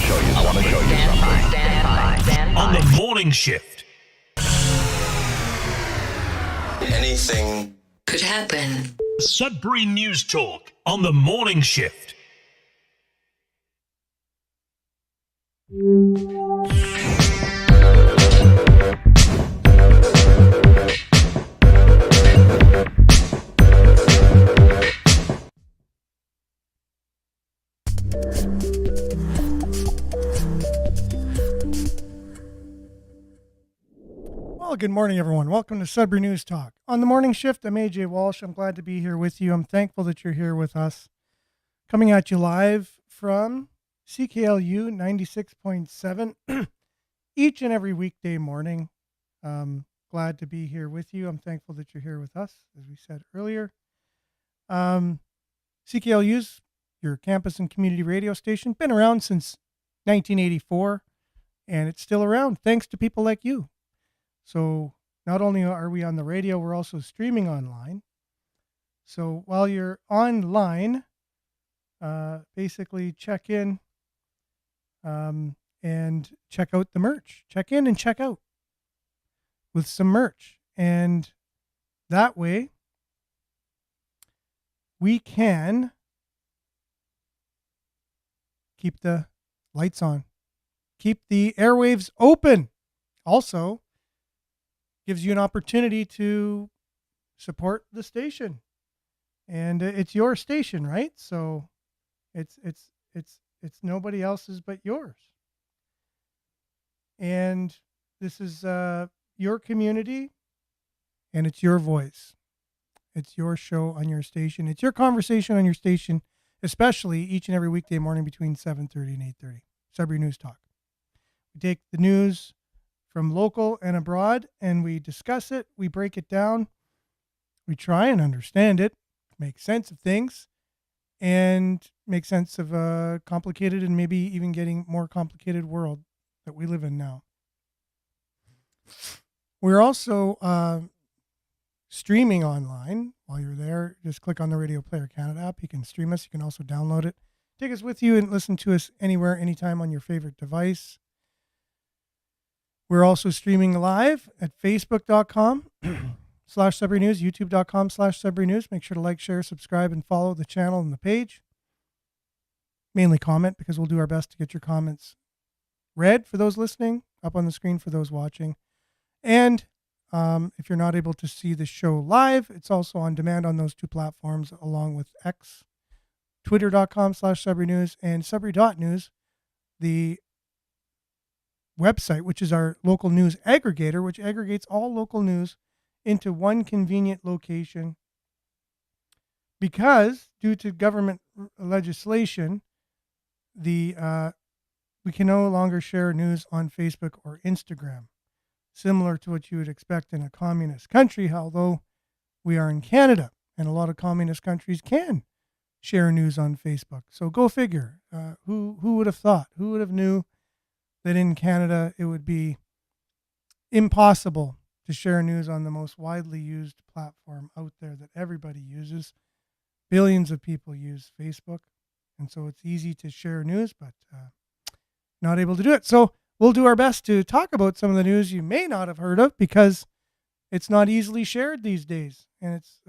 show you something. Stand by. On the morning shift. Anything could happen. Sudbury News Talk on the morning shift. Well, good morning, everyone. Welcome to Sudbury News Talk. On the morning shift, I'm AJ Walsh. I'm glad to be here with you. I'm thankful that you're here with us. Coming at you live from CKLU 96.7 each and every weekday morning. Glad to be here with you. I'm thankful that you're here with us, as we said earlier. CKLU's your campus and community radio station. Been around since 1984, and it's still around thanks to people like you. So not only are we on the radio, we're also streaming online. So while you're online, basically check in and check out the merch. Check in and check out with some merch. And that way we can keep the lights on, keep the airwaves open. Also, gives you an opportunity to support the station, and it's your station, right? So it's nobody else's but yours. And this is your community, and it's your voice. It's your show on your station. It's your conversation on your station, especially each and every weekday morning between 7:30 and 8:30. Sudbury News Talk. We take the news from local and abroad, and we discuss it, we break it down, we try and understand it, make sense of things, and make sense of a complicated and maybe even getting more complicated world that we live in now. We're also streaming online. While you're there, just click on the Radio Player Canada app. You can stream us. You can also download it. Take us with you and listen to us anywhere, anytime on your favorite device. We're also streaming live at facebook.com/Sudbury News, youtube.com/Sudbury News. Make sure to like, share, subscribe, and follow the channel and the page. Mainly comment, because we'll do our best to get your comments read for those listening, up on the screen for those watching. And if you're not able to see the show live, it's also on demand on those two platforms, along with X, twitter.com/Sudbury News, and Sudbury.news, the website, which is our local news aggregator, which aggregates all local news into one convenient location. Because due to government legislation, we can no longer share news on Facebook or Instagram, similar to what you would expect in a communist country, although we are in Canada, and a lot of communist countries can share news on Facebook. So go figure. Who would have thought? Who would have knew that in Canada it would be impossible to share news on the most widely used platform out there that everybody uses. Billions of people use Facebook, and so it's easy to share news, but not able to do it. So we'll do our best to talk about some of the news you may not have heard of, because it's not easily shared these days, and it's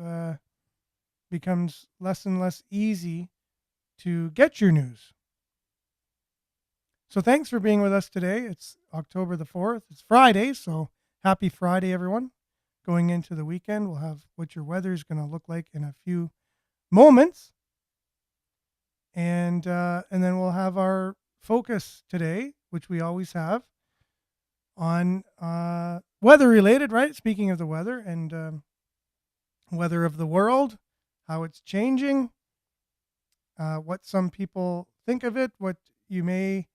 becomes less and less easy to get your news. So thanks for being with us today. It's October the 4th. It's Friday, so happy Friday, everyone. Going into the weekend, we'll have what your weather is going to look like in a few moments. And then we'll have our focus today, which we always have, on weather-related, right? Speaking of the weather and weather of the world, how it's changing, what some people think of it, what you may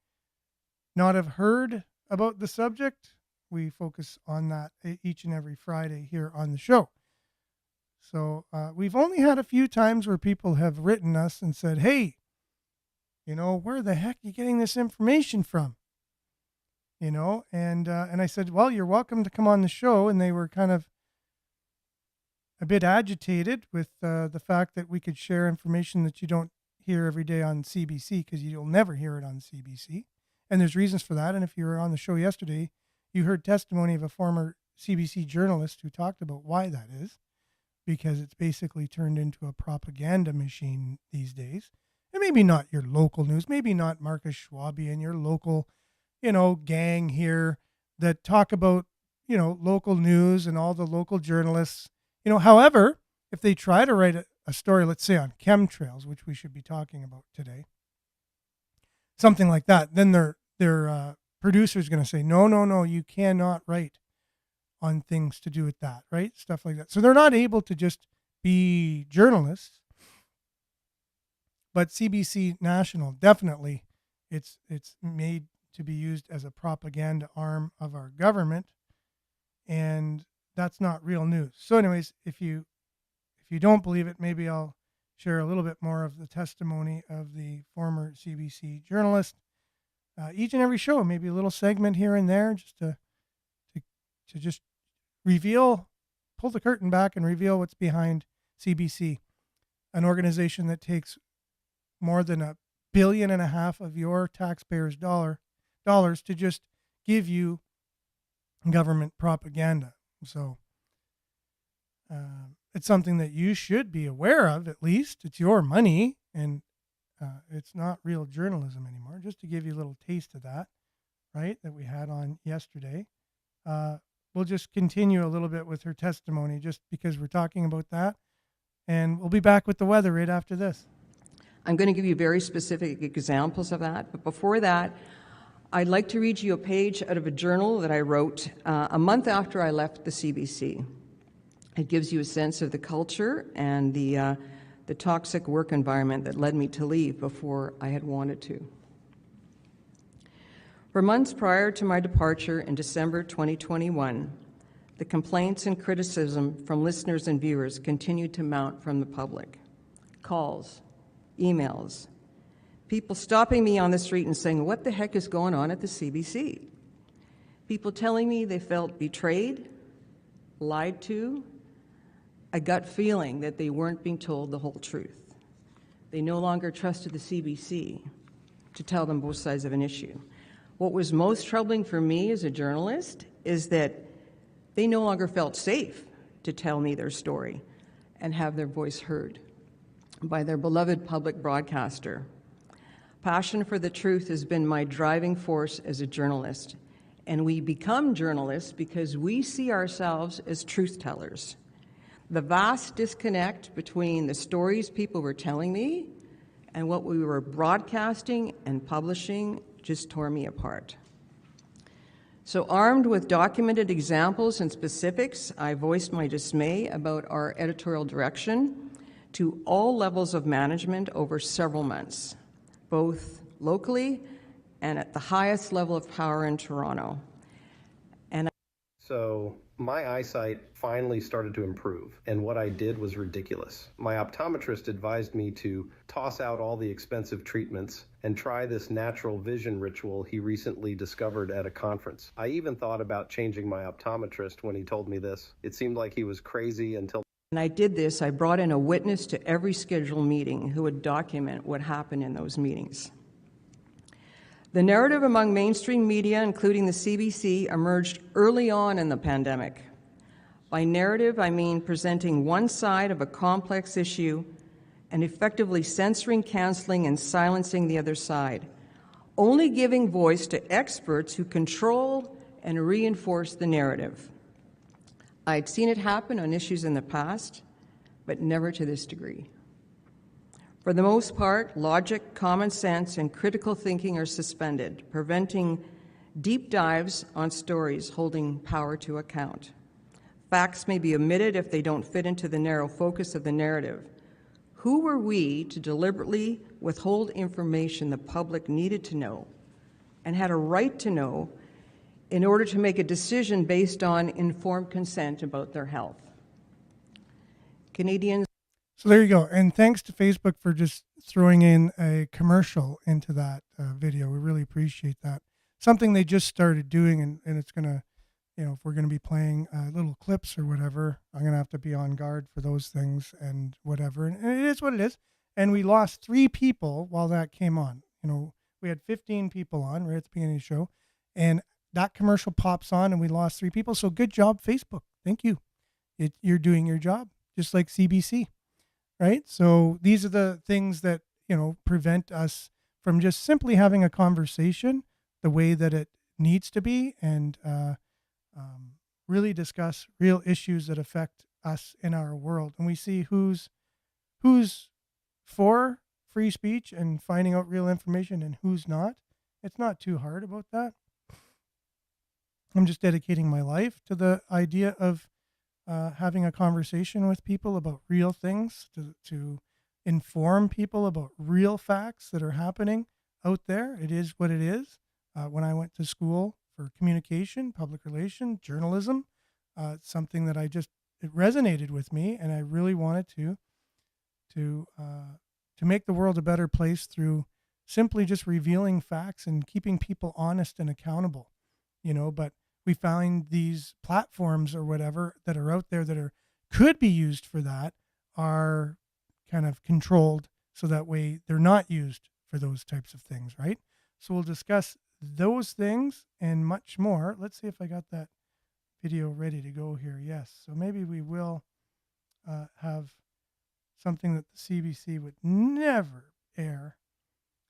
not have heard about the subject. We focus on that each and every Friday here on the show. So we've only had a few times where people have written us and said, hey, where the heck are you getting this information from? And I said, well, you're welcome to come on the show. And they were kind of a bit agitated with the fact that we could share information that you don't hear every day on CBC, because you'll never hear it on CBC. And there's reasons for that. And if you were on the show yesterday, you heard testimony of a former CBC journalist who talked about why that is, because it's basically turned into a propaganda machine these days. And maybe not your local news, maybe not Marcus Schwabi and your local, gang here that talk about, local news and all the local journalists. However, if they try to write a story, let's say on chemtrails, which we should be talking about today, something like that, then their producer is going to say, no, you cannot write on things to do with that, right? Stuff like that. So they're not able to just be journalists. But CBC National, definitely, it's made to be used as a propaganda arm of our government, and that's not real news. So anyways, if you don't believe it, maybe I'll share a little bit more of the testimony of the former CBC journalist each and every show, maybe a little segment here and there, just to just pull the curtain back and reveal what's behind CBC, an organization that takes more than $1.5 billion of your taxpayers' dollars to just give you government propaganda. So it's something that you should be aware of. At least it's your money, and it's not real journalism anymore. Just to give you a little taste of that, right, that we had on yesterday. We'll just continue a little bit with her testimony just because we're talking about that. And we'll be back with the weather right after this. I'm going to give you very specific examples of that. But before that, I'd like to read you a page out of a journal that I wrote a month after I left the CBC. It gives you a sense of the culture and the toxic work environment that led me to leave before I had wanted to. For months prior to my departure in December 2021, the complaints and criticism from listeners and viewers continued to mount from the public. Calls, emails, people stopping me on the street and saying, "What the heck is going on at the CBC?" People telling me they felt betrayed, lied to, a gut feeling that they weren't being told the whole truth. They no longer trusted the CBC to tell them both sides of an issue. What was most troubling for me as a journalist is that they no longer felt safe to tell me their story and have their voice heard by their beloved public broadcaster. Passion for the truth has been my driving force as a journalist, and we become journalists because we see ourselves as truth tellers. The vast disconnect between the stories people were telling me and what we were broadcasting and publishing just tore me apart. So armed with documented examples and specifics, I voiced my dismay about our editorial direction to all levels of management over several months, both locally and at the highest level of power in Toronto. So my eyesight finally started to improve, and what I did was ridiculous. My optometrist advised me to toss out all the expensive treatments and try this natural vision ritual he recently discovered at a conference. I even thought about changing my optometrist when he told me this. It seemed like he was crazy until... When I did this, I brought in a witness to every scheduled meeting who would document what happened in those meetings. The narrative among mainstream media, including the CBC, emerged early on in the pandemic. By narrative, I mean presenting one side of a complex issue and effectively censoring, canceling, and silencing the other side, only giving voice to experts who control and reinforce the narrative. I'd seen it happen on issues in the past, but never to this degree. For the most part, logic, common sense, and critical thinking are suspended, preventing deep dives on stories holding power to account. Facts may be omitted if they don't fit into the narrow focus of the narrative. Who were we to deliberately withhold information the public needed to know and had a right to know in order to make a decision based on informed consent about their health? Canadians. So there you go. And thanks to Facebook for just throwing in a commercial into that video. We really appreciate that. Something they just started doing, and it's going to, if we're going to be playing little clips or whatever, I'm going to have to be on guard for those things and whatever. And it is what it is. And we lost 3 people while that came on. We had 15 people on right at the beginning of the show, and that commercial pops on and we lost 3 people. So good job, Facebook. Thank you. You're doing your job, just like CBC, right? So these are the things that, prevent us from just simply having a conversation the way that it needs to be, and really discuss real issues that affect us in our world. And we see who's for free speech and finding out real information and who's not. It's not too hard about that. I'm just dedicating my life to the idea of having a conversation with people about real things, to inform people about real facts that are happening out there. It is what it is. When I went to school for communication, public relations, journalism, it's something that it resonated with me, and I really wanted to make the world a better place through simply just revealing facts and keeping people honest and accountable, but we find these platforms or whatever that are out there that could be used for that are kind of controlled, so that way they're not used for those types of things, right? So we'll discuss those things and much more. Let's see if I got that video ready to go here. Yes. So maybe we will have something that the CBC would never air,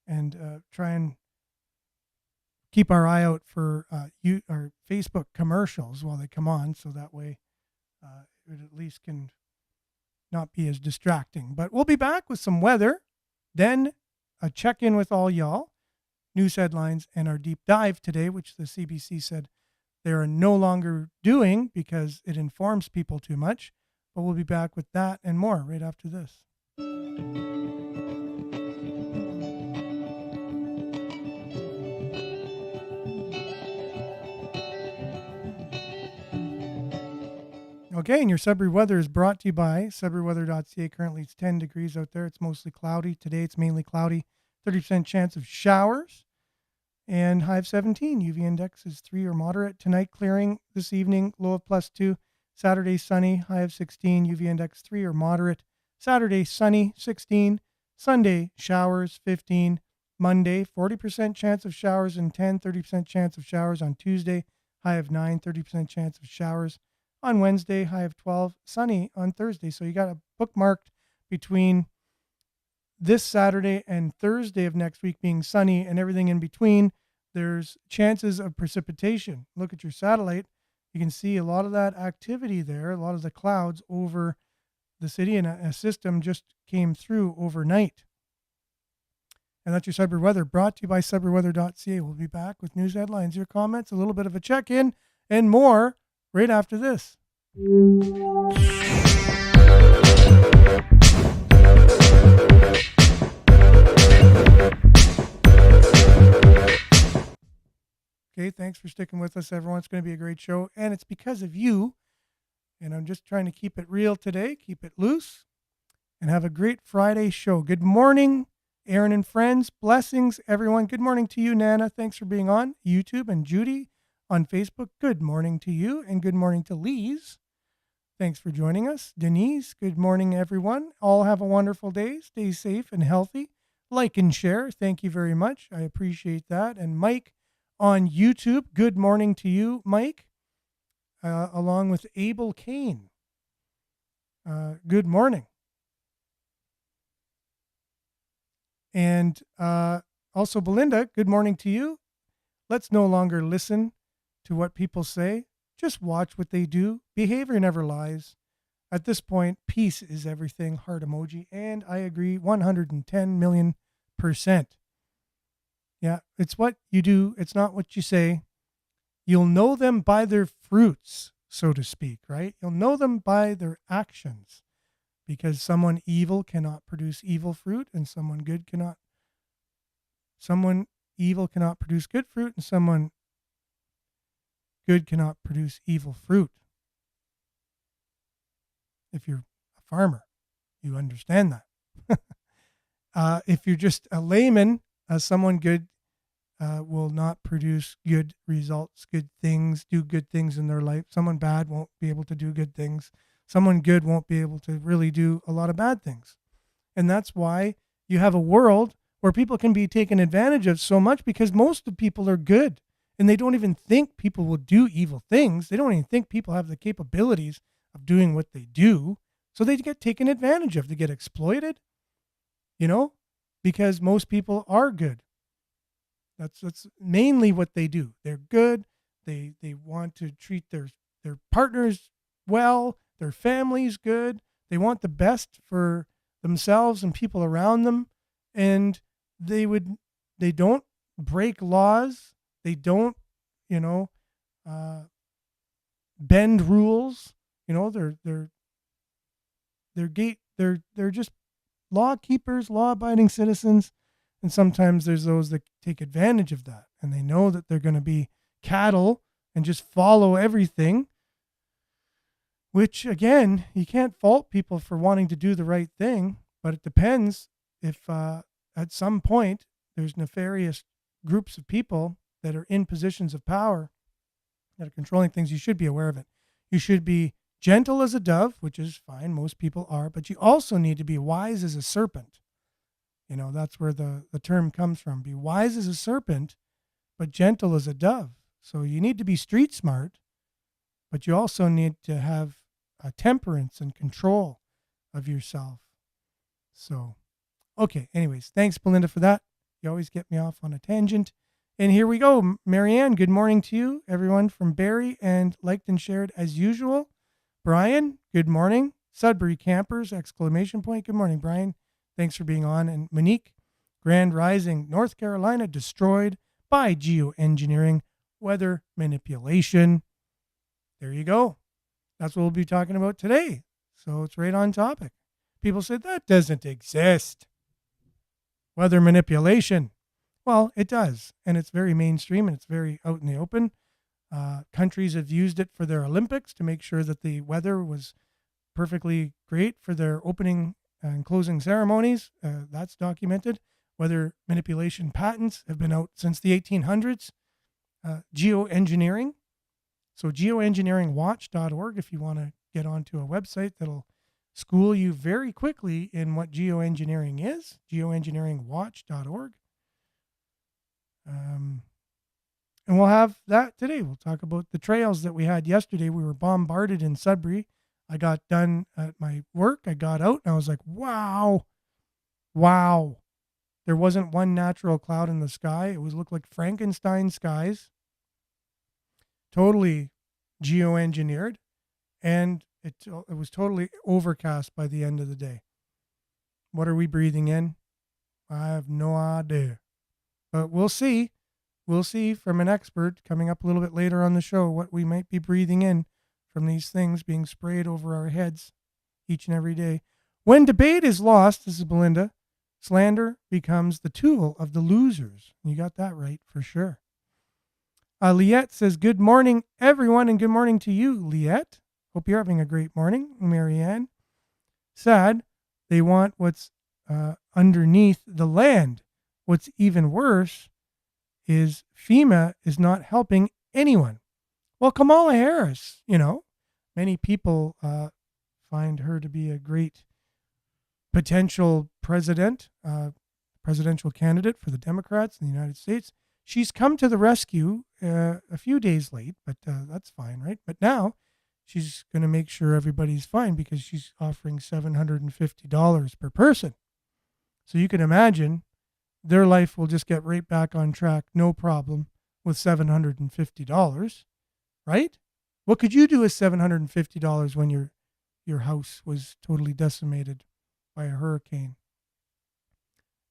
and try and keep our eye out for our Facebook commercials while they come on, so that way it at least can not be as distracting. But we'll be back with some weather, then a check-in with all y'all, news headlines, and our deep dive today, which the CBC said they are no longer doing because it informs people too much. But we'll be back with that and more right after this. Okay, and your Sudbury weather is brought to you by SudburyWeather.ca. Currently it's 10 degrees out there. It's mostly cloudy. Today it's mainly cloudy. 30% chance of showers. And high of 17. UV index is 3 or moderate. Tonight clearing. This evening low of +2. Saturday sunny. High of 16. UV index 3 or moderate. Saturday sunny 16. Sunday showers 15. Monday 40% chance of showers and 10. 30% chance of showers on Tuesday. High of 9. 30% chance of showers on Wednesday. High of 12. Sunny on Thursday. So you got a bookmarked between this Saturday and Thursday of next week being sunny, and everything in between, there's chances of precipitation. Look at your satellite. You can see a lot of that activity there, a lot of the clouds over the city, and a system just came through overnight. And that's your Sudbury weather, brought to you by SudburyWeather.ca. We'll be back with news headlines, your comments, a little bit of a check-in, and more right after this. Okay, thanks for sticking with us, everyone. It's going to be a great show, and it's because of you. And I'm just trying to keep it real today, keep it loose, and have a great Friday show. Good morning, Aaron and friends. Blessings, everyone. Good morning to you, Nana. Thanks for being on YouTube, and Judy on Facebook. Good morning to you, and good morning to Lise. Thanks for joining us. Denise, good morning, everyone. All have a wonderful day. Stay safe and healthy. Like and share. Thank you very much. I appreciate that. And Mike on YouTube, good morning to you, Mike, along with Abel Kane. Good morning. And also Belinda, good morning to you. Let's no longer listen to what people say. Just watch what they do. Behavior never lies. At this point, peace is everything. Heart emoji. And I agree 110 million %. Yeah, it's what you do. It's not what you say. You'll know them by their fruits, so to speak, right? You'll know them by their actions, because someone evil cannot produce evil fruit, and someone evil cannot produce good fruit, and someone good cannot produce evil fruit. If you're a farmer, you understand that. If you're just a layman, someone good will not produce good results, good things, do good things in their life. Someone bad won't be able to do good things. Someone good won't be able to really do a lot of bad things. And that's why you have a world where people can be taken advantage of so much because most of people are good and they don't even think people will do evil things. They don't even think people have the capabilities of doing what they do. So they get taken advantage of. They get exploited, because most people are good. That's mainly what they do. They're good. They want to treat their partners well, their families good. They want the best for themselves and people around them. And they don't break laws. They don't, bend rules. They're just law keepers, law abiding citizens. And sometimes there's those that take advantage of that, and they know that they're going to be cattle and just follow everything, which again, you can't fault people for wanting to do the right thing, but it depends if at some point there's nefarious groups of people that are in positions of power that are controlling things. You should be aware of it. You should be gentle as a dove, which is fine. Most people are, but you also need to be wise as a serpent. That's where the term comes from. Be wise as a serpent, but gentle as a dove. So you need to be street smart, but you also need to have a temperance and control of yourself. So, okay. Anyways, thanks, Belinda, for that. You always get me off on a tangent. And here we go. Marianne, good morning to you. Everyone from Barrie and liked and shared as usual. Brian, good morning. Sudbury campers, ! Good morning, Brian. Thanks for being on. And Monique, Grand Rising, North Carolina, destroyed by geoengineering, weather manipulation. There you go. That's what we'll be talking about today. So it's right on topic. People said that doesn't exist. Weather manipulation. Well, it does. And it's very mainstream and it's very out in the open. Countries have used it for their Olympics to make sure that the weather was perfectly great for their opening and closing ceremonies. That's documented. Weather manipulation patents have been out since the 1800s. Geoengineering. So geoengineeringwatch.org, if you want to get onto a website that'll school you very quickly in what geoengineering is. Geoengineeringwatch.org. And we'll have that today. We'll talk about the trails that we had yesterday. We were bombarded in Sudbury. I got done at my work. I got out and I was like, wow. There wasn't one natural cloud in the sky. It looked like Frankenstein skies. Totally geoengineered. And it was totally overcast by the end of the day. What are we breathing in? I have no idea. But we'll see. We'll see from an expert coming up a little bit later on the show what we might be breathing in from these things being sprayed over our heads each and every day. When debate is lost, this is Belinda, slander becomes the tool of the losers. You got that right for sure. Liette says, good morning, everyone, and good morning to you, Liette. Hope you're having a great morning, Marianne. Sad, they want what's underneath the land. What's even worse is FEMA is not helping anyone. Well, Kamala Harris, many people find her to be a great potential presidential candidate for the Democrats in the United States. She's come to the rescue a few days late, but that's fine, right? But now she's going to make sure everybody's fine because she's offering $750 per person. So you can imagine their life will just get right back on track, no problem, with $750, right? What could you do with $750 when your house was totally decimated by a hurricane?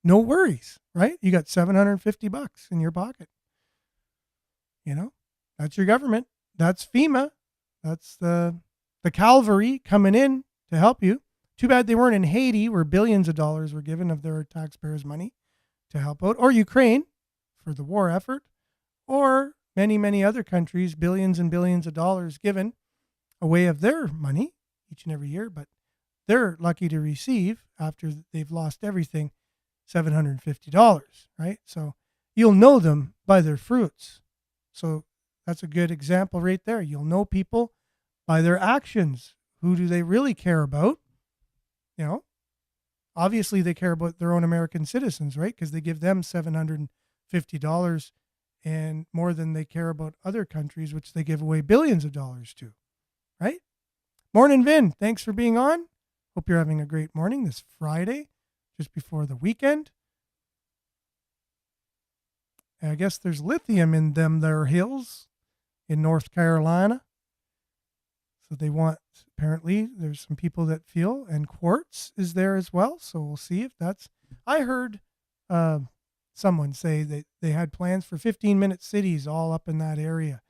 No worries, right? You got $750 in your pocket. That's your government. That's FEMA. That's the cavalry coming in to help you. Too bad they weren't in Haiti, where billions of dollars were given of their taxpayers' money to help out, or Ukraine for the war effort, or many, many other countries, billions and billions of dollars given away of their money each and every year, but they're lucky to receive, after they've lost everything, $750, right? So you'll know them by their fruits. So that's a good example right there. You'll know people by their actions. Who do they really care about? Obviously, they care about their own American citizens, right? Because they give them $750 and more than they care about other countries, which they give away billions of dollars to, right? Morning, Vin. Thanks for being on. Hope you're having a great morning this Friday, just before the weekend. I guess there's lithium in them there hills in North Carolina. So they want, apparently, there's some people that feel, and quartz is there as well. So we'll see if that's, I heard someone say that they had plans for 15-minute cities all up in that area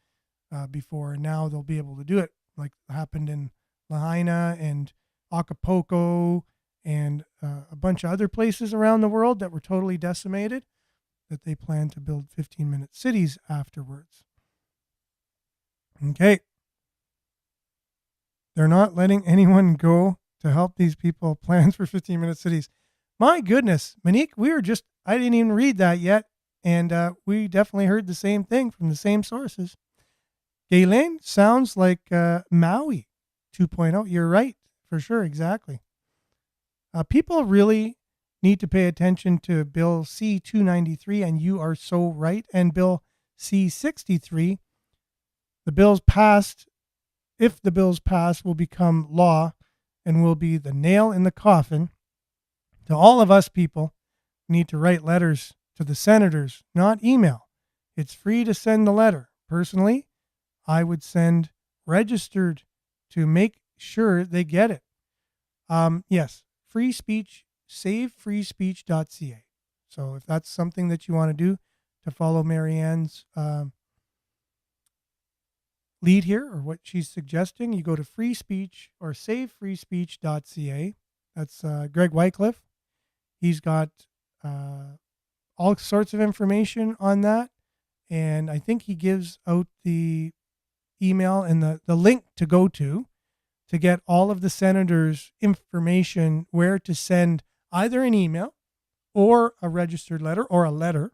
before, and now they'll be able to do it, like happened in Lahaina and Acapulco and a bunch of other places around the world that were totally decimated, that they plan to build 15-minute cities afterwards. Okay. They're not letting anyone go to help these people plans for 15-minute cities. My goodness, Monique, I didn't even read that yet. And we definitely heard the same thing from the same sources. Galen, sounds like Maui 2.0. You're right, for sure, exactly. People really need to pay attention to Bill C-293, and you are so right, and Bill C-63. The bills passed, if the bills pass, will become law and will be the nail in the coffin to all of us people who need to write letters to the senators, not email. It's free to send the letter. Personally, I would send registered to make sure they get it. Yes, free speech, savefreespeech.ca. So if that's something that you want to do to follow Marianne's lead here, or what she's suggesting, you go to free speech or savefreespeech.ca. That's Greg Wycliffe. He's got all sorts of information on that. And I think he gives out the email and the link to go to get all of the senators' information where to send either an email or a registered letter or a letter.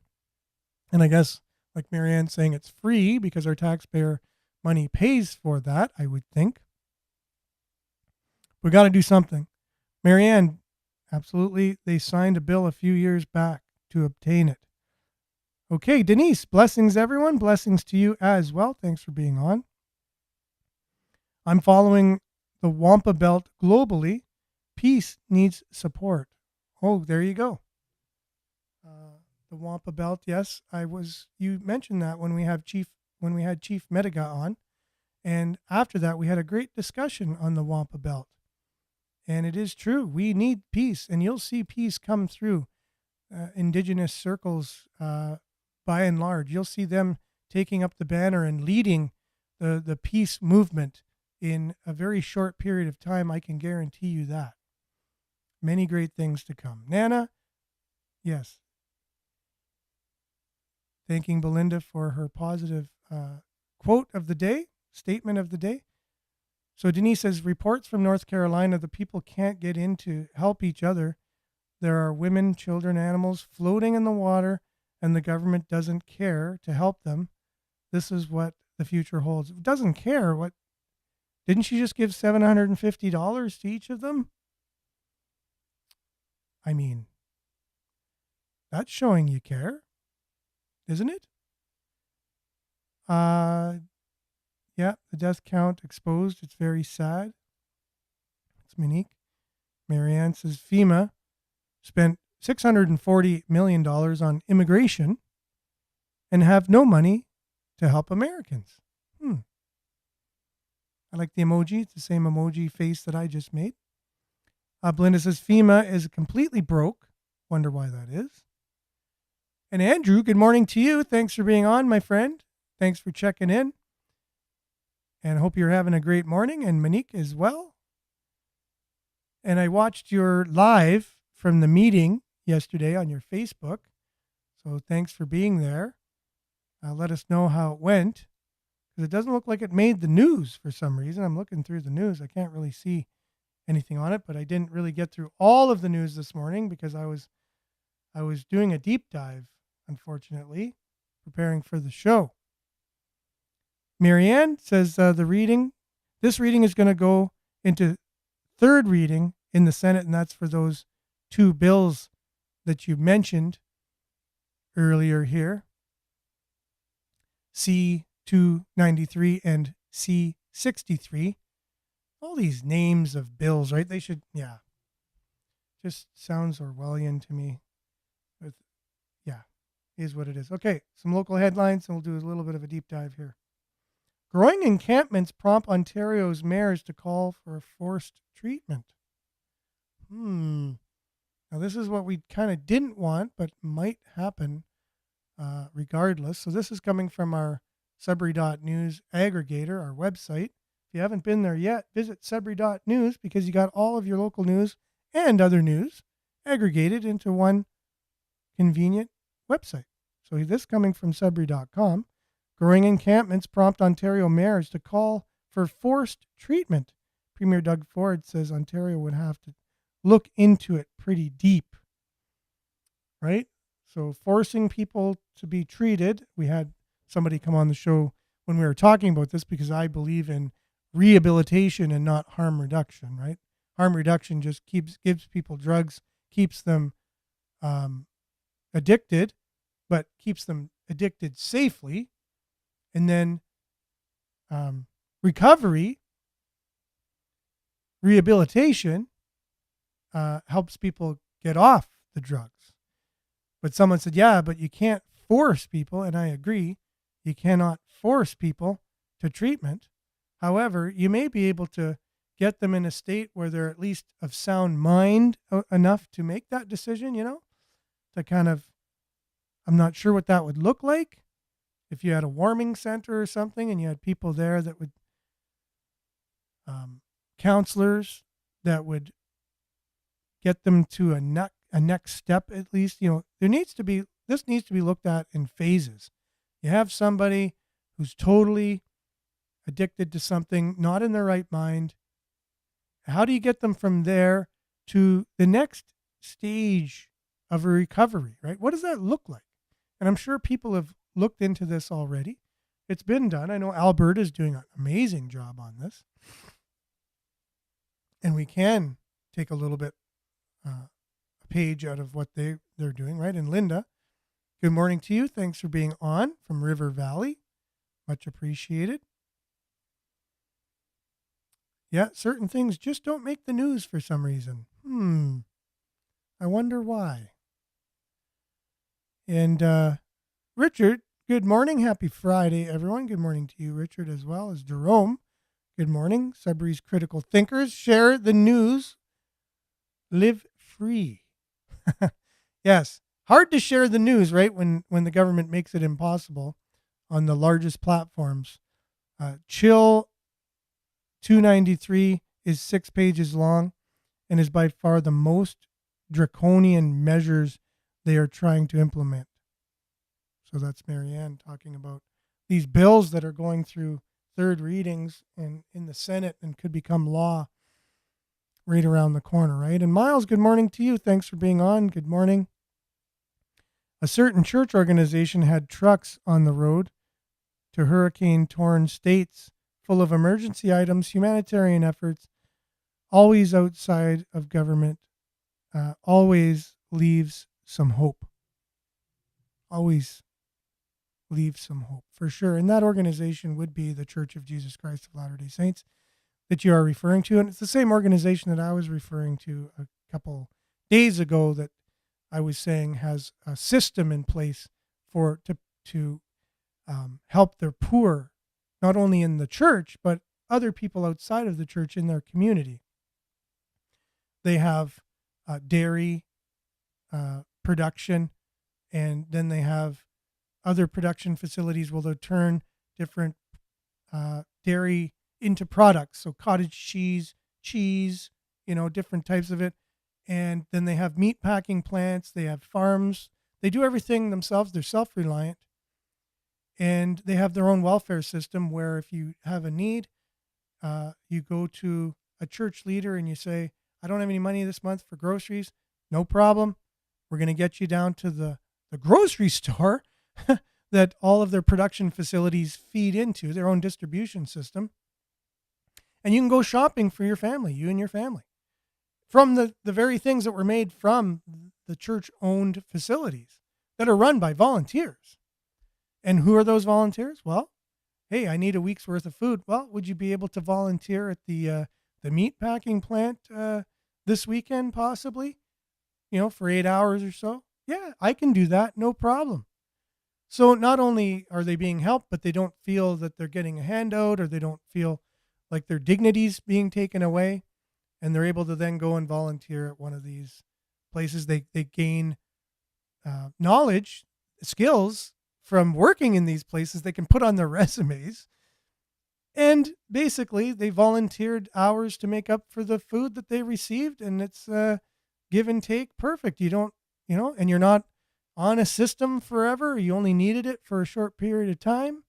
And I guess, like Marianne saying, it's free because our taxpayer money pays for that, I would think. We got to do something. Marianne, absolutely, they signed a bill a few years back to obtain it. Okay, Denise, blessings everyone. Blessings to you as well. Thanks for being on. I'm following the Wampa Belt globally. Peace needs support. Oh, there you go. The Wampa Belt, yes, you mentioned that when we had Chief Mediga on. And after that, we had a great discussion on the Wampa Belt. And it is true. We need peace, and you'll see peace come through indigenous circles by and large. You'll see them taking up the banner and leading the peace movement in a very short period of time. I can guarantee you that. Many great things to come. Nana, yes. Thanking Belinda for her positive quote of the day, statement of the day. So Denise says, reports from North Carolina, the people can't get in to help each other. There are women, children, animals floating in the water, and the government doesn't care to help them. This is what the future holds. It doesn't care. What? Didn't she just give $750 to each of them? I mean, that's showing you care, isn't it? Yeah, the death count exposed. It's very sad. It's Monique. Marianne says FEMA spent $640 million on immigration and have no money to help Americans. I like the emoji. It's the same emoji face that I just made. Belinda says FEMA is completely broke. Wonder why that is. And Andrew, good morning to you. Thanks for being on, my friend. Thanks for checking in. And I hope you're having a great morning. And Monique as well. And I watched your live from the meeting yesterday on your Facebook. So thanks for being there. Let us know how it went. Because it doesn't look like it made the news for some reason. I'm looking through the news. I can't really see anything on it, but I didn't really get through all of the news this morning because I was doing a deep dive, unfortunately, preparing for the show. Marianne says this reading is going to go into third reading in the Senate, and that's for those two bills that you mentioned earlier here, C-293 and C-63. All these names of bills, right? They should, yeah. Just sounds Orwellian to me. With, yeah, is what it is. Okay, some local headlines, and we'll do a little bit of a deep dive here. Growing encampments prompt Ontario's mayors to call for a forced treatment. Now, this is what we kind of didn't want, but might happen regardless. So this is coming from our Sudbury.news aggregator, our website. If you haven't been there yet, visit Sudbury.news because you got all of your local news and other news aggregated into one convenient website. So this coming from Sudbury.com. Growing encampments prompt Ontario mayors to call for forced treatment. Premier Doug Ford says Ontario would have to look into it pretty deep. Right? So forcing people to be treated. We had somebody come on the show when we were talking about this because I believe in rehabilitation and not harm reduction, right? Harm reduction just gives people drugs, keeps them addicted, but keeps them addicted safely. And then recovery, rehabilitation helps people get off the drugs. But someone said, yeah, but you can't force people, and I agree, you cannot force people to treatment. However, you may be able to get them in a state where they're at least of sound mind enough to make that decision, to kind of, I'm not sure what that would look like. If you had a warming center or something and you had people there that would, counselors that would get them to a next step at least, this needs to be looked at in phases. You have somebody who's totally addicted to something, not in their right mind. How do you get them from there to the next stage of a recovery, right? What does that look like? And I'm sure people have looked into this already. It's been done. I know Alberta is doing an amazing job on this. And we can take a little bit, a page out of what they're doing, right? And Linda, good morning to you. Thanks for being on from River Valley. Much appreciated. Yeah, certain things just don't make the news for some reason. I wonder why. And Richard, good morning. Happy Friday, everyone. Good morning to you, Richard, as well as Jerome. Good morning. Sudbury's critical thinkers. Share the news. Live free. Yes. Hard to share the news, right? When the government makes it impossible on the largest platforms. Chill 293 is 6 pages long and is by far the most draconian measures they are trying to implement. So that's Marianne talking about these bills that are going through third readings and in the Senate and could become law right around the corner, right? And Miles, good morning to you. Thanks for being on. Good morning. A certain church organization had trucks on the road to hurricane-torn states full of emergency items, humanitarian efforts, always outside of government, always leaves some hope. Always leaves some hope, for sure. And that organization would be the Church of Jesus Christ of Latter-day Saints that you are referring to. And it's the same organization that I was referring to a couple days ago that I was saying has a system in place to help their poor, not only in the church, but other people outside of the church in their community. They have dairy production, and then they have other production facilities where they'll turn different dairy into products. So cottage cheese, different types of it. And then they have meat packing plants. They have farms. They do everything themselves. They're self-reliant. And they have their own welfare system where if you have a need, you go to a church leader and you say, I don't have any money this month for groceries. No problem. We're going to get you down to the grocery store that all of their production facilities feed into, their own distribution system. And you can go shopping for your family, you and your family. from the very things that were made from the church-owned facilities that are run by volunteers. And who are those volunteers? Well, hey, I need a week's worth of food. Well, would you be able to volunteer at the meat packing plant this weekend, possibly? For 8 hours or so? Yeah, I can do that, no problem. So not only are they being helped, but they don't feel that they're getting a handout, or they don't feel like their dignity's being taken away, and they're able to then go and volunteer at one of these places. They gain knowledge, skills from working in these places they can put on their resumes. And basically, they volunteered hours to make up for the food that they received, and it's give and take perfect. You don't, and you're not on a system forever. You only needed it for a short period of time.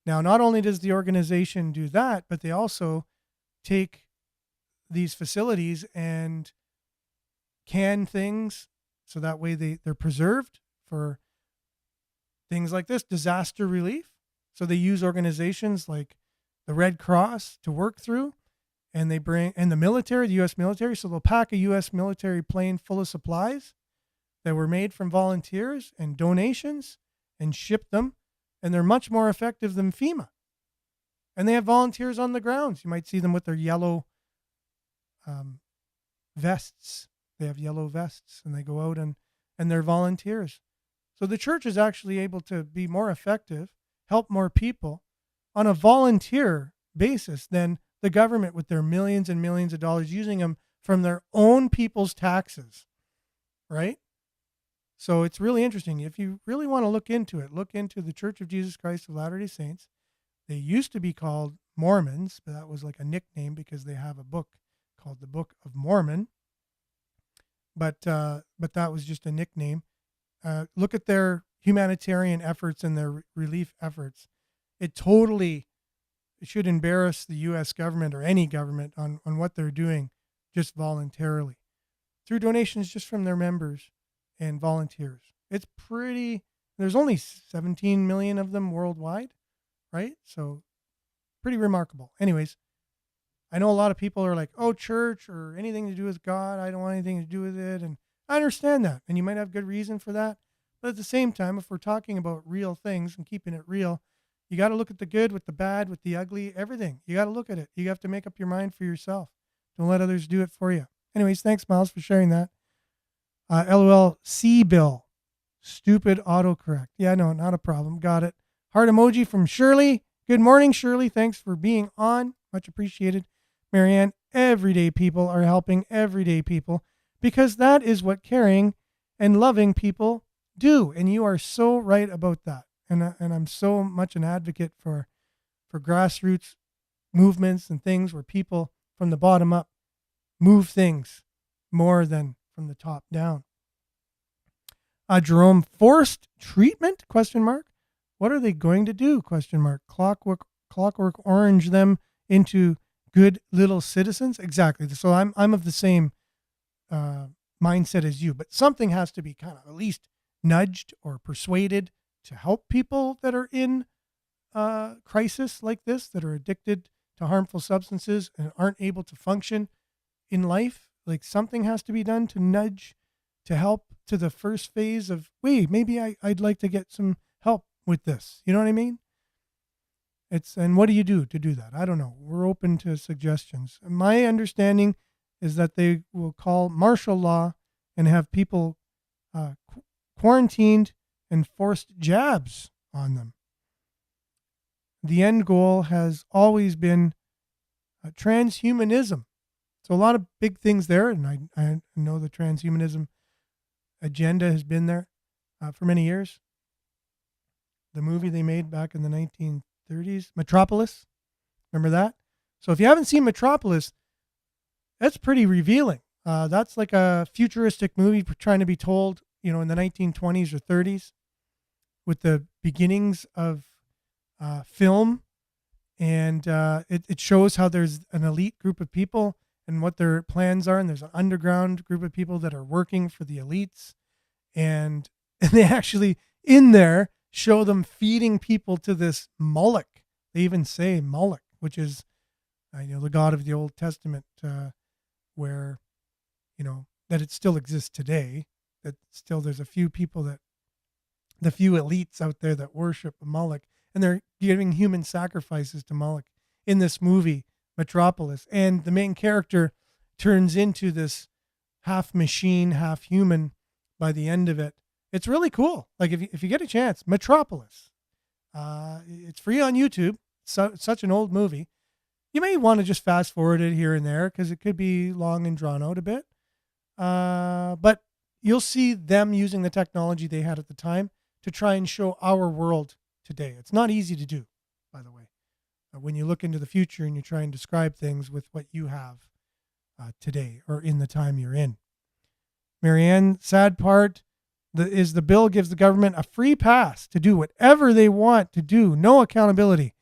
Now, not only does the organization do that, but they also take these facilities and can things so that way they're preserved for things like this, disaster relief. So they use organizations like the Red Cross to work through, and they bring, and the military, the U.S. military. So they'll pack a U.S. military plane full of supplies that were made from volunteers and donations and ship them. And they're much more effective than FEMA. And they have volunteers on the grounds. You might see them with their yellow vests. They have yellow vests, and they go out and they're volunteers. So the church is actually able to be more effective, help more people on a volunteer basis than the government with their millions and millions of dollars, using them from their own people's taxes, right? So it's really interesting. If you really want to look into it, look into the Church of Jesus Christ of Latter-day Saints. They used to be called Mormons, but that was like a nickname because they have a book called the Book of Mormon. But that was just a nickname. Look at their humanitarian efforts and their relief efforts. It should embarrass the U.S. government or any government on what they're doing just voluntarily through donations just from their members and volunteers. It's there's only 17 million of them worldwide, right? So pretty remarkable. Anyways, I know a lot of people are like, oh, church or anything to do with God, I don't want anything to do with it. And I understand that. And you might have good reason for that. But at the same time, if we're talking about real things and keeping it real, you got to look at the good with the bad, with the ugly, everything. You got to look at it. You have to make up your mind for yourself. Don't let others do it for you. Anyways, thanks, Miles, for sharing that. LOL, C-Bill. Stupid autocorrect. Yeah, no, not a problem. Got it. Heart emoji from Shirley. Good morning, Shirley. Thanks for being on. Much appreciated. Marianne, everyday people are helping everyday people because that is what caring and loving people do. And you are so right about that. And I'm so much an advocate for grassroots movements and things where people from the bottom up move things more than from the top down. Jerome, forced treatment? ? What are they going to do? ? Clockwork Orange them into good little citizens? Exactly. So I'm of the same mindset as you, but something has to be kind of at least nudged or persuaded to help people that are in crisis like this, that are addicted to harmful substances and aren't able to function in life. Like something has to be done to nudge, to help to the first phase of, wait, maybe I'd like to get some help with this. You know what I mean? And what do you do to do that? I don't know. We're open to suggestions. My understanding is that they will call martial law and have people quarantined and forced jabs on them. The end goal has always been transhumanism. So a lot of big things there, and I know the transhumanism agenda has been there for many years. The movie they made back in the 1930s, Metropolis, remember that? So if you haven't seen Metropolis, that's pretty revealing. That's like a futuristic movie trying to be told, in the 1920s or 30s, with the beginnings of film, and it shows how there's an elite group of people and what their plans are, and there's an underground group of people that are working for the elites, and they actually in there show them feeding people to this Moloch. They even say Moloch, which is the god of the Old Testament, where, that it still exists today, that still there's a few people the few elites out there that worship Moloch, and they're giving human sacrifices to Moloch in this movie, Metropolis. And the main character turns into this half machine, half human by the end of it. It's really cool. Like if you get a chance, Metropolis. It's free on YouTube. Such an old movie. You may want to just fast forward it here and there because it could be long and drawn out a bit. But you'll see them using the technology they had at the time to try and show our world today. It's not easy to do, by the way, when you look into the future and you try and describe things with what you have today or in the time you're in. Marianne, sad part is the bill gives the government a free pass to do whatever they want to do. No accountability.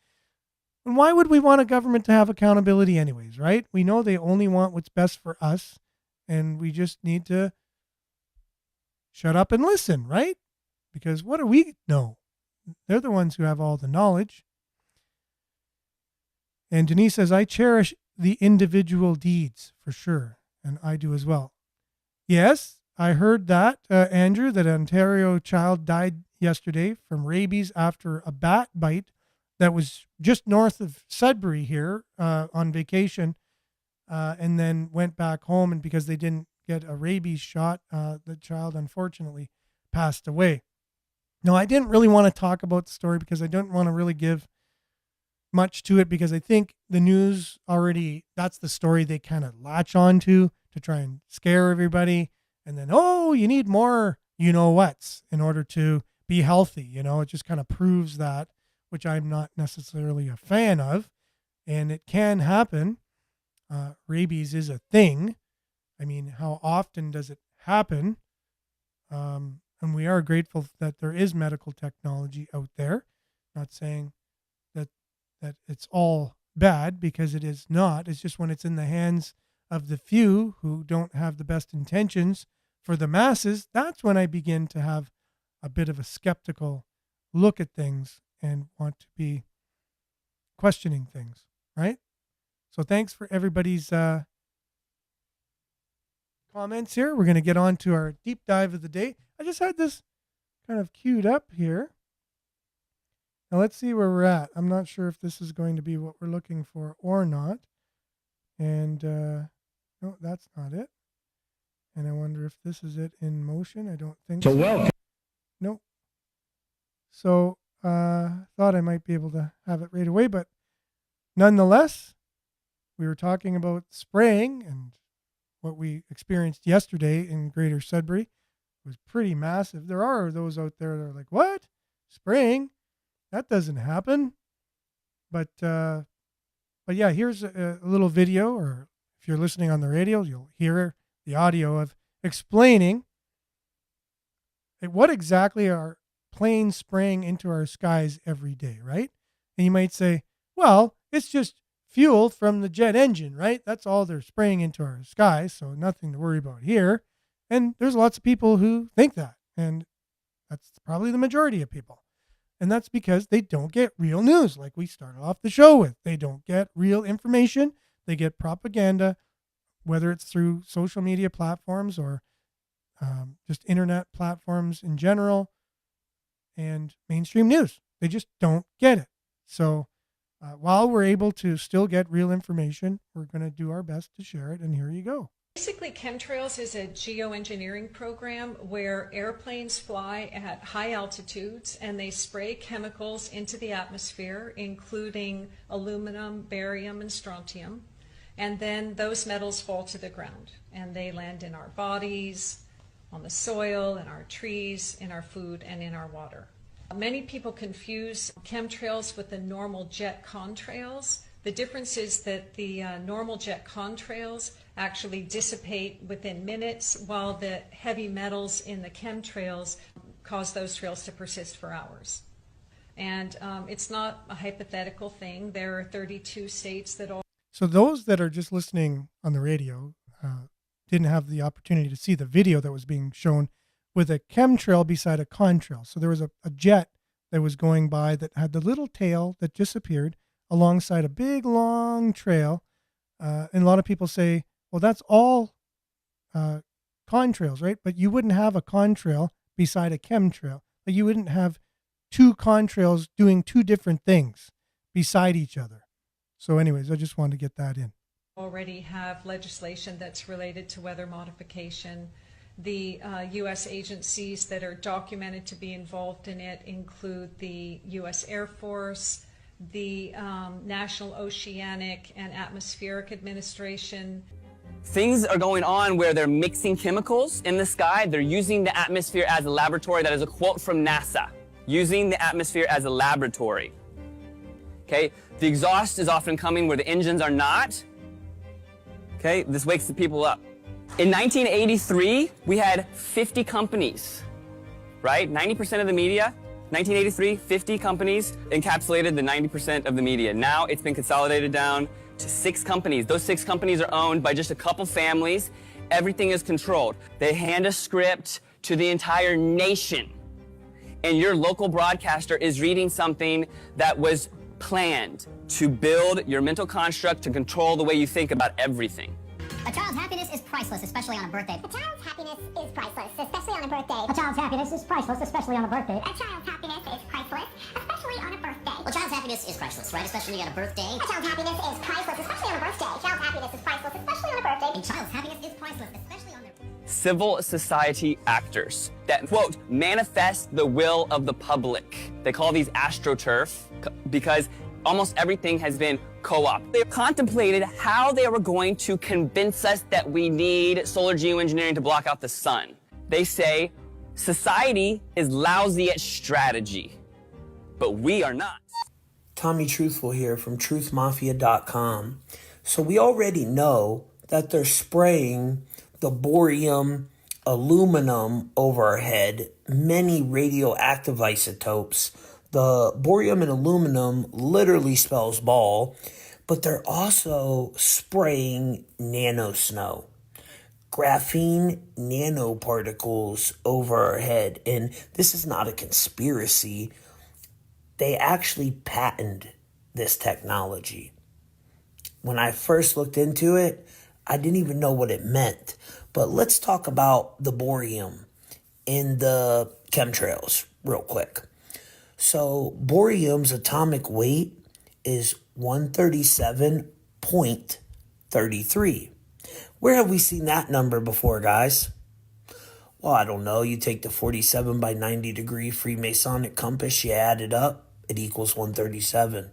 And why would we want a government to have accountability anyways, right? We know they only want what's best for us, and we just need to shut up and listen, right? Because what do we know? They're the ones who have all the knowledge. And Denise says, I cherish the individual deeds for sure, and I do as well. Yes, I heard that, Andrew, that an Ontario child died yesterday from rabies after a bat bite that was just north of Sudbury here on vacation, and then went back home. And because they didn't get a rabies shot, the child unfortunately passed away. Now, I didn't really want to talk about the story because I don't want to really give much to it, because I think the news already, that's the story they kind of latch on to try and scare everybody. And then, oh, you need more you-know-whats in order to be healthy. It just kind of proves that, which I'm not necessarily a fan of. And it can happen. Rabies is a thing. I mean, how often does it happen? And we are grateful that there is medical technology out there. Not saying that it's all bad, because it is not. It's just when it's in the hands of the few who don't have the best intentions for the masses, that's when I begin to have a bit of a skeptical look at things and want to be questioning things, right? So thanks for everybody's comments here. We're going to get on to our deep dive of the day. I just had this kind of queued up here. Now let's see where we're at. I'm not sure if this is going to be what we're looking for or not. And no, that's not it. And I wonder if this is it in motion. I don't think so. Welcome. Nope. So thought I might be able to have it right away, but nonetheless, we were talking about spraying, and what we experienced yesterday in Greater Sudbury was pretty massive. There are those out there that are like, what? Spraying? That doesn't happen. But yeah, here's a little video, or if you're listening on the radio, you'll hear the audio of explaining what exactly are planes spraying into our skies every day, right? And you might say, well, it's just fuel from the jet engine, right? That's all they're spraying into our skies, so nothing to worry about here. And there's lots of people who think that, and that's probably the majority of people. And that's because they don't get real news, like we started off the show with. They don't get real information. They get propaganda, whether it's through social media platforms or just internet platforms in general and mainstream news. They just don't get it. So while we're able to still get real information, we're going to do our best to share it. And here you go. Basically, chemtrails is a geoengineering program where airplanes fly at high altitudes and they spray chemicals into the atmosphere, including aluminum, barium, and strontium. And then those metals fall to the ground and they land in our bodies, on the soil, in our trees, in our food, and in our water. Many people confuse chemtrails with the normal jet contrails. The difference is that the normal jet contrails actually dissipate within minutes, while the heavy metals in the chemtrails cause those trails to persist for hours. And it's not a hypothetical thing. There are 32 states that all. So those that are just listening on the radio didn't have the opportunity to see the video that was being shown with a chemtrail beside a contrail. So there was a jet that was going by that had the little tail that disappeared alongside a big long trail. And a lot of people say, Well, that's all contrails, right? But you wouldn't have a contrail beside a chemtrail. Like you wouldn't have two contrails doing two different things beside each other. So anyways, I just wanted to get that in. Already have legislation that's related to weather modification. The U.S. agencies that are documented to be involved in it include the U.S. Air Force, the National Oceanic and Atmospheric Administration. Things are going on where they're mixing chemicals in the sky. They're using the atmosphere as a laboratory. That is a quote from NASA. Using the atmosphere as a laboratory. Okay, the exhaust is often coming where the engines are not. Okay, this wakes the people up. In 1983, we had 50 companies, right? 90% of the media. 1983, 50 companies encapsulated the 90% of the media. Now it's been consolidated down to 6 companies. Those 6 companies are owned by just a couple families. Everything is controlled. They hand a script to the entire nation. And your local broadcaster is reading something that was planned to build your mental construct to control the way you think about everything. A child's happiness is priceless, especially on a birthday. A child's happiness is priceless, especially on a birthday. A child's happiness is priceless, especially on a birthday. A child's happiness is priceless, especially on a birthday. Well, a child's happiness is priceless, right? Especially when you got a birthday. A child's happiness is priceless, especially on a birthday. A child's happiness is priceless, especially on a birthday. A child's happiness is priceless, especially on their... Civil society actors that, quote, manifest the will of the public. They call these astroturf because almost everything has been co-op. They contemplated how they were going to convince us that we need solar geoengineering to block out the sun. They say society is lousy at strategy, but we are not. Tommy Truthful here from truthmafia.com. So we already know that they're spraying the boron, aluminum over our head, many radioactive isotopes. The boron and aluminum literally spells ball, but they're also spraying nanosnow, graphene nanoparticles over our head. And this is not a conspiracy. They actually patented this technology. When I first looked into it, I didn't even know what it meant. But let's talk about the boron in the chemtrails real quick. So boron's atomic weight is 137.33. Where have we seen that number before, guys? Well, I don't know. You take the 47 by 90 degree Freemasonic compass, you add it up, it equals 137.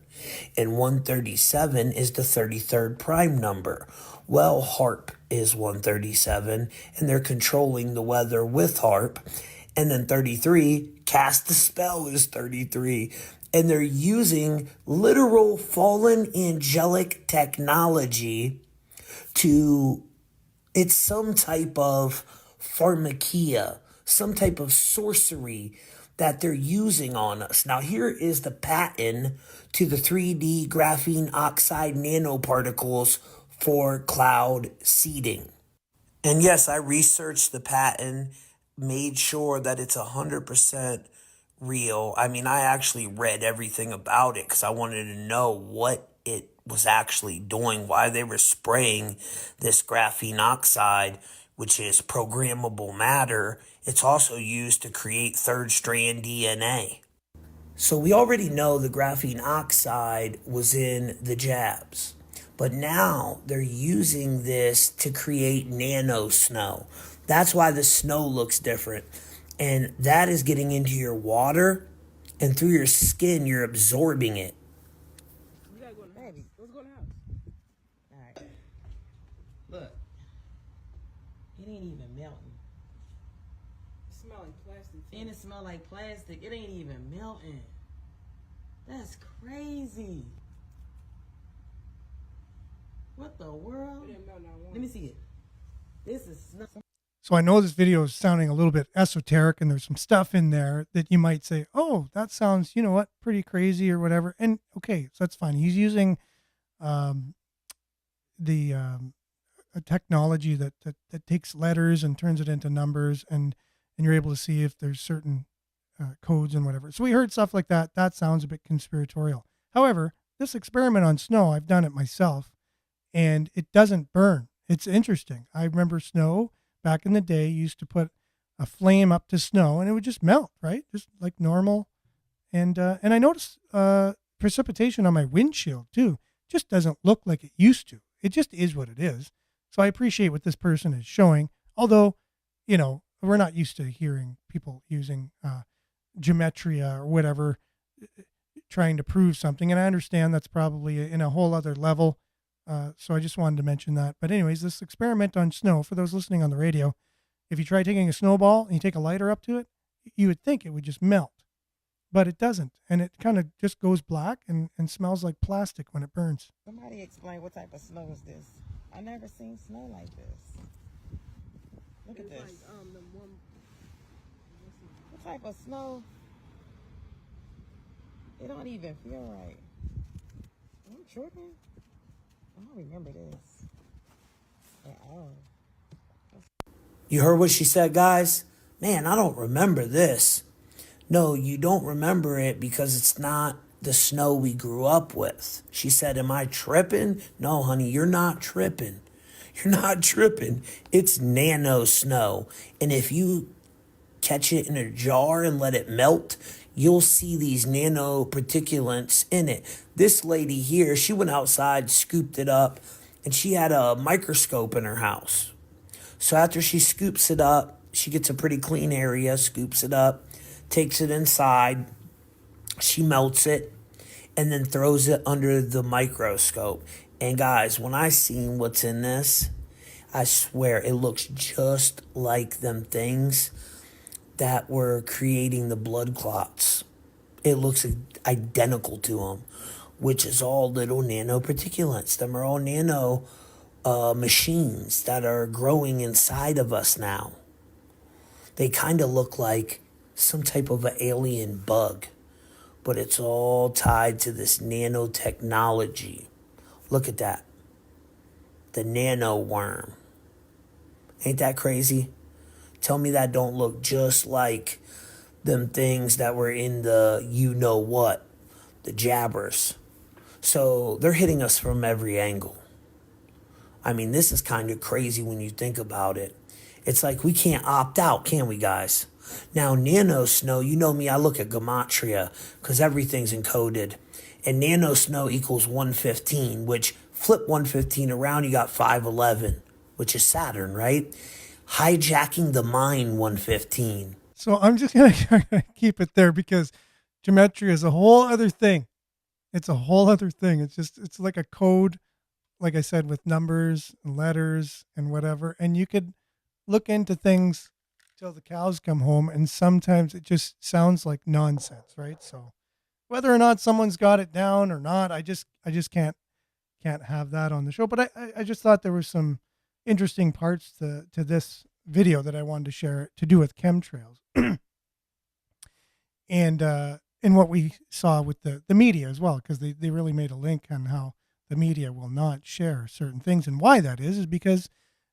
And 137 is the 33rd prime number. Well, HARP is 137, and they're controlling the weather with HARP. And then 33, cast the spell is 33. And they're using literal fallen angelic technology to, it's some type of pharmakia, some type of sorcery that they're using on us. Now, here is the patent to the 3D graphene oxide nanoparticles for cloud seeding. And yes, I researched the patent, made sure that it's 100% real. I mean, I actually read everything about it because I wanted to know what it was actually doing, why they were spraying this graphene oxide, which is programmable matter. It's also used to create third strand DNA. So we already know the graphene oxide was in the jabs, but now they're using this to create nano snow. That's why the snow looks different. And that is getting into your water, and through your skin, you're absorbing it. You gotta go to Baby, let's go to the house. All right. Look. It ain't even melting. It smell like plastic. And it smell like plastic. It ain't even melting. That's crazy. What the world? Let me see it. This is snow. So I know this video is sounding a little bit esoteric and there's some stuff in there that you might say, oh, that sounds, you know what, pretty crazy or whatever. And okay, so that's fine. He's using a technology that takes letters and turns it into numbers, and you're able to see if there's certain codes and whatever. So we heard stuff like that. That sounds a bit conspiratorial. However, this experiment on snow, I've done it myself, and it doesn't burn. It's interesting. I remember snow back in the day, used to put a flame up to snow and it would just melt, right? Just like normal. And I noticed precipitation on my windshield too. Just doesn't look like it used to. It just is what it is. So I appreciate what this person is showing. Although, you know, we're not used to hearing people using geometria or whatever, trying to prove something. And I understand that's probably in a whole other level. So I just wanted to mention that. But anyways, this experiment on snow, for those listening on the radio, if you try taking a snowball and you take a lighter up to it, you would think it would just melt. But it doesn't. And it kind of just goes black and smells like plastic when it burns. Somebody explain what type of snow is this? I never seen snow like this. Look at this. What type of snow? It don't even feel right. I'm tripping. I don't remember this at all. You heard what she said, guys? Man, I don't remember this. No, you don't remember it because it's not the snow we grew up with. She said, am I tripping? No, honey, you're not tripping. You're not tripping. It's nano snow. And if you catch it in a jar and let it melt, you'll see these nano particulates in it. This lady here, she went outside, scooped it up, and she had a microscope in her house. So after she scoops it up, she gets a pretty clean area, scoops it up, takes it inside, she melts it, and then throws it under the microscope. And guys, when I seen what's in this, I swear it looks just like them things that were creating the blood clots. It looks identical to them, which is all little nanoparticulates. Them are all nano machines that are growing inside of us now. They kind of look like some type of an alien bug, but it's all tied to this nanotechnology. Look at that. The nano worm. Ain't that crazy? Tell me that don't look just like them things that were in the you know what, the jabbers. So they're hitting us from every angle. I mean, this is kind of crazy when you think about it. It's like we can't opt out, can we, guys? Now, nano snow, you know me, I look at gematria because everything's encoded. And nano snow equals 115, which flip 115 around, you got 511, which is Saturn, right? Hijacking the mind 115. So I'm just going to keep it there because geometry is a whole other thing. It's a whole other thing. It's like a code, like I said, with numbers and letters and whatever. And you could look into things till the cows come home, and sometimes it just sounds like nonsense, right? So whether or not someone's got it down or not, I just can't have that on the show. But I just thought there were some interesting parts to this video that I wanted to share to do with chemtrails and what we saw with the media as well, because they really made a link on how the media will not share certain things, and why that is because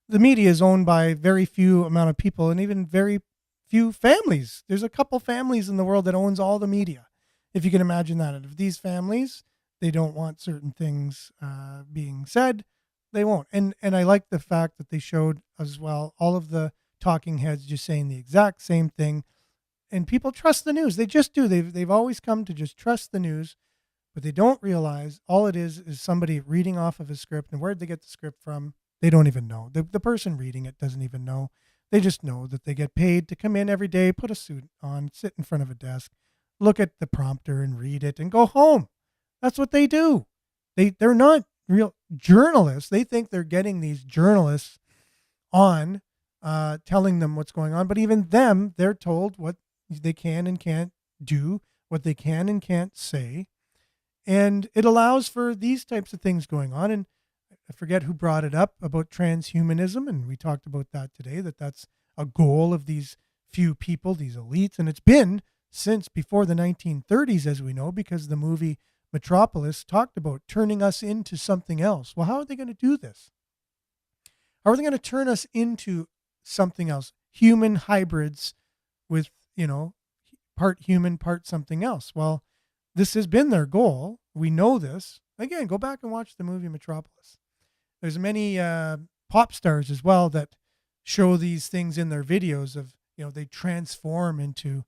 the media is owned by very few amount of people and even very few families. There's a couple families in the world that owns all the media, if you can imagine that. And if these families, they don't want certain things being said, they won't. And I like the fact that they showed as well all of the talking heads just saying the exact same thing. And people trust the news. They just do. They've always come to just trust the news, but they don't realize all it is somebody reading off of a script. And where'd they get the script from? They don't even know. The person reading it doesn't even know. They just know that they get paid to come in every day, put a suit on, sit in front of a desk, look at the prompter and read it and go home. That's what they do. They're not real journalists. They think they're getting these journalists on telling them what's going on. But even them, they're told what they can and can't do, what they can and can't say. And it allows for these types of things going on. And I forget who brought it up about transhumanism, and we talked about that today, that's a goal of these few people, these elites, and it's been since before the 1930s, as we know, because the movie Metropolis talked about turning us into something else. Well, how are they going to do this? How are they going to turn us into something else? Human hybrids with, part human, part something else. Well, this has been their goal. We know this. Again, go back and watch the movie Metropolis. There's many pop stars as well that show these things in their videos of, they transform into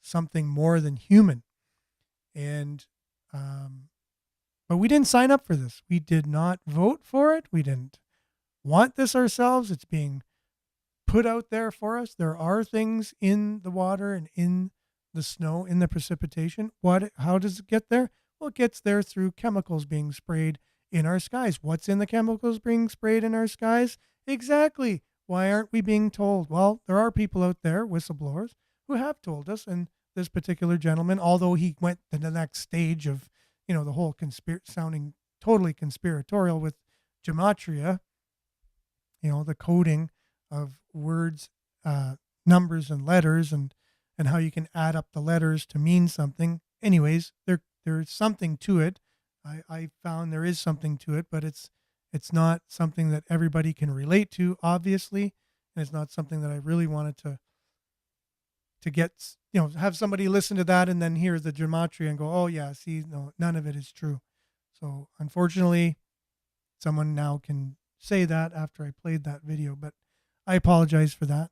something more than human. And, but we didn't sign up for this. We did not vote for it. We didn't want this ourselves. It's being put out there for us. There are things in the water and in the snow, in the precipitation. How does it get there? Well, it gets there through chemicals being sprayed in our skies. What's in the chemicals being sprayed in our skies? Exactly. Why aren't we being told? Well, there are people out there, whistleblowers, who have told us. And this particular gentleman, although he went to the next stage of, the whole sounding totally conspiratorial with gematria, the coding of words, numbers and letters, and how you can add up the letters to mean something. Anyways, there's something to it. I found there is something to it, but it's not something that everybody can relate to, obviously, and it's not something that I really wanted to get, have somebody listen to that and then hear the gematria and go, oh yeah, see, no, none of it is true. So unfortunately, someone now can say that after I played that video, but I apologize for that.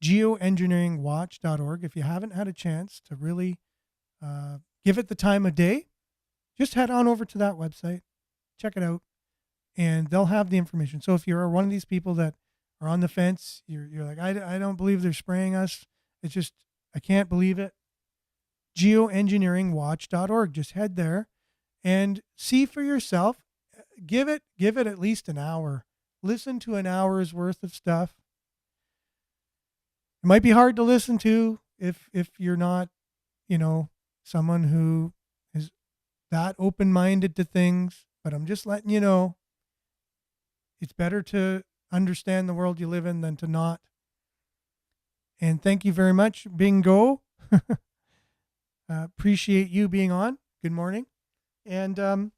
Geoengineeringwatch.org. If you haven't had a chance to really give it the time of day, just head on over to that website, check it out, and they'll have the information. So if you're one of these people that are on the fence, you're like, I don't believe they're spraying us. It's just, I can't believe it. Geoengineeringwatch.org. Just head there and see for yourself. Give it at least an hour. Listen to an hour's worth of stuff. It might be hard to listen to if you're not, someone who is that open-minded to things, but I'm just letting you know, it's better to understand the world you live in than to not. And thank you very much, Bingo. Appreciate you being on. Good morning. And so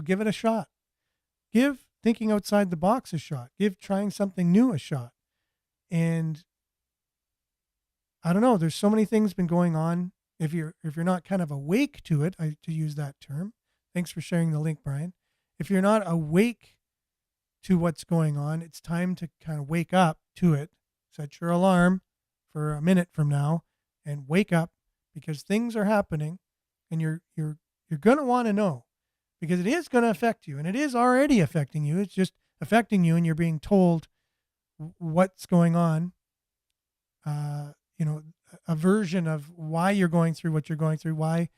give it a shot. Give thinking outside the box a shot. Give trying something new a shot. And I don't know, there's so many things been going on. If you're not kind of awake to it, to use that term. Thanks for sharing the link, Brian. If you're not awake to what's going on, it's time to kind of wake up to it. Set your alarm for a minute from now and wake up, because things are happening and you're going to want to know, because it is going to affect you, and it is already affecting you. It's just affecting you and you're being told what's going on. A version of why you're going through what you're going through, why,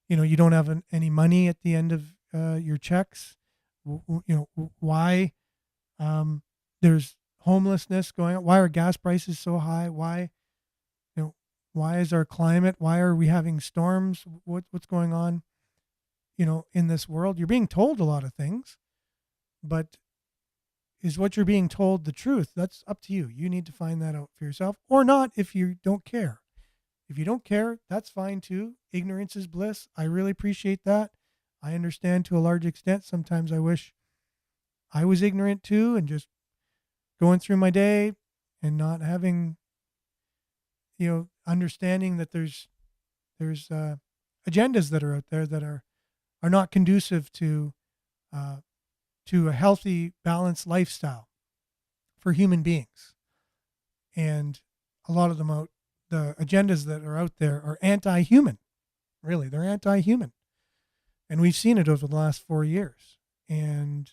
you don't have any money at the end of your checks, why there's homelessness going on, why are gas prices so high, why is our climate, why are we having storms, what's going on, in this world. You're being told a lot of things, but is what you're being told the truth? That's up to you. You need to find that out for yourself, or not if you don't care. If you don't care, that's fine too. Ignorance is bliss. I really appreciate that. I understand to a large extent. Sometimes I wish I was ignorant too, and just going through my day and not having, understanding that there's agendas that are out there that are not conducive to a healthy, balanced lifestyle for human beings. And a lot of the agendas that are out there are anti-human. Really, they're anti-human. And we've seen it over the last 4 years. And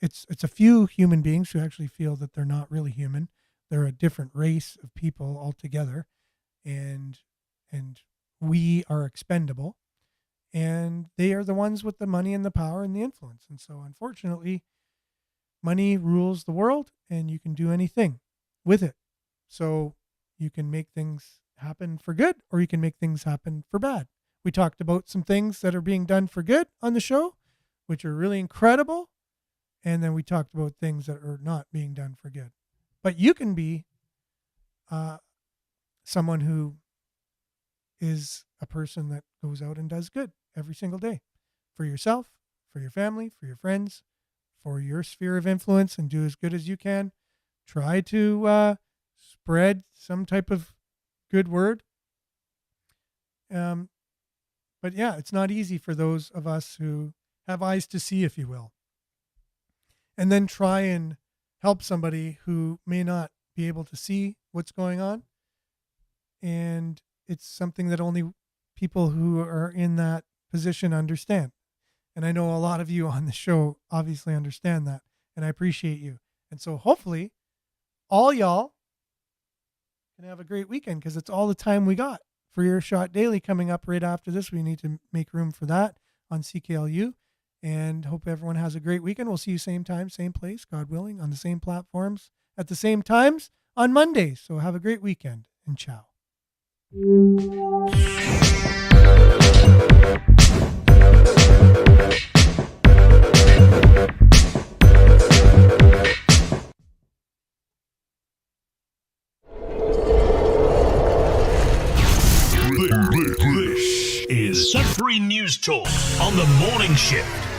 it's a few human beings who actually feel that they're not really human. They're a different race of people altogether. And we are expendable. And they are the ones with the money and the power and the influence. And so, unfortunately, money rules the world, and you can do anything with it. So you can make things happen for good, or you can make things happen for bad. We talked about some things that are being done for good on the show, which are really incredible. And then we talked about things that are not being done for good. But you can be someone who is a person that goes out and does good every single day for yourself, for your family, for your friends, for your sphere of influence, and do as good as you can. Try to spread some type of good word. But yeah, it's not easy for those of us who have eyes to see, if you will. and then try and help somebody who may not be able to see what's going on. And it's something that only people who are in that position understand. And I know a lot of you on the show obviously understand that, and I appreciate you. And so hopefully all y'all can have a great weekend, because it's all the time we got for Earshot Daily coming up right after this. We need to make room for that on CKLU, and hope everyone has a great weekend. We'll see you same time, same place, God willing, on the same platforms at the same times on Monday. So have a great weekend, and ciao. This is Sudbury News Talk on the morning shift.